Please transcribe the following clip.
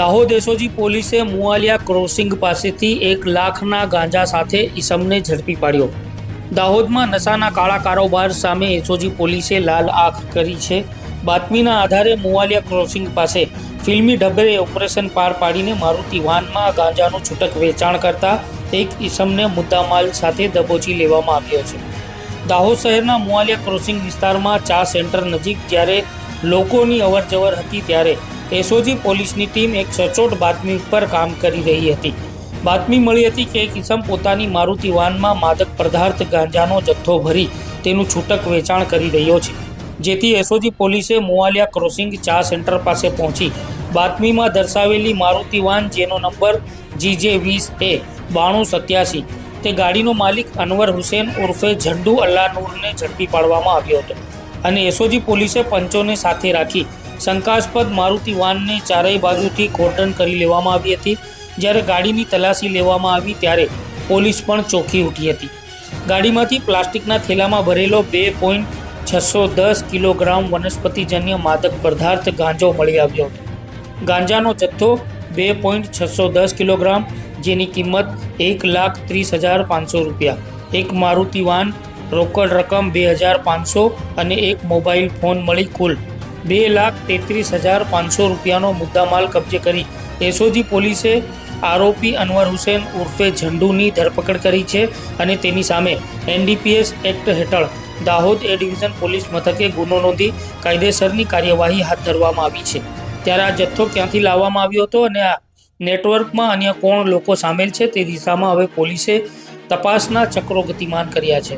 Dahod SOG પોલીસે Muvaliya crossing પાસેથી 1 લાખના ગાંજા સાથે ઈસમને ઝડપી પાડ્યો। દાહોદમાં નશાના કાળા કારોબાર સામે એસઓજી પોલીસે લાલ આંખ કરી છે। બાતમીના આધારે મુવાલિયા ક્રોસિંગ પાસે ફિલ્મી ઢબે ઓપરેશન પાર પાડીને મારુતિ વાનમાં ગાંજાનું છૂટક વેચાણ કરતા એક ઈસમને મુદ્દામાલ સાથે દબોચી લેવામાં આવ્યો છે। દાહોદ શહેરના મુવાલિયા ક્રોસિંગ વિસ્તારમાં ચા સેન્ટર નજીક જ્યારે લોકોની અવરજવર હતી ત્યારે એસઓજી પોલીસની ટીમ એક સચોટ બાતમી પર કામ કરી રહી હતી। બાતમી મળી હતી કે એક ઈસમ પોતાની મારુતિ વાનમાં માદક પદાર્થ ગાંજાનો જથ્થો ભરી તેનું છૂટક વેચાણ કરી રહ્યો છે, જેથી એસઓજી પોલીસે મુવાલિયા ક્રોસિંગ ચા સેન્ટર પાસે પહોંચી બાતમીમાં દર્શાવેલી મારુતિ વાન જેનો નંબર GJ20A 9287 તે ગાડીનો માલિક અનવર હુસેન ઉર્ફે ઝંડુ અલ્લાહનૂરને ઝડપી પાડવામાં આવ્યો હતો અને એસઓજી પોલીસે પંચોને સાથે રાખી શંકાસ્પદ મારુતિ વાનને ચારેય બાજુથી કોર્ડન કરી લેવામાં આવી હતી। જ્યારે ગાડીની તલાશી લેવામાં આવી ત્યારે પોલીસ પણ ચોંકી ઉઠી હતી। ગાડીમાંથી પ્લાસ્ટિકના થેલામાં ભરેલો 2.610 કિલોગ્રામ વનસ્પતિજન્ય માદક પદાર્થ ગાંજો મળી આવ્યો હતો। ગાંજાનો જથ્થો 2.610 કિલોગ્રામ, જેની કિંમત 1,30,500 રૂપિયા, એક મારુતિ વાન, રોકડ રકમ 2,500 અને એક મોબાઈલ ફોન મળી કુલ 2,33,500 રૂપિયાનો મુદ્દામાલ કબજે કરી એસઓજી પોલીસે આરોપી અનવર હુસેન ઉર્ફે ઝંડુની ધરપકડ કરી છે અને તેની સામે NDPS એક્ટ હેઠળ દાહોદ એ ડિવિઝન પોલીસ મથકે ગુનો નોંધી કાયદેસરની કાર્યવાહી હાથ ધરવામાં આવી છે। ત્યારે આ જથ્થો ક્યાંથી લાવવામાં આવ્યો હતો અને આ નેટવર્કમાં અન્ય કોણ લોકો સામેલ છે તે દિશામાં હવે પોલીસે તપાસના ચક્રો ગતિમાન કર્યા છે।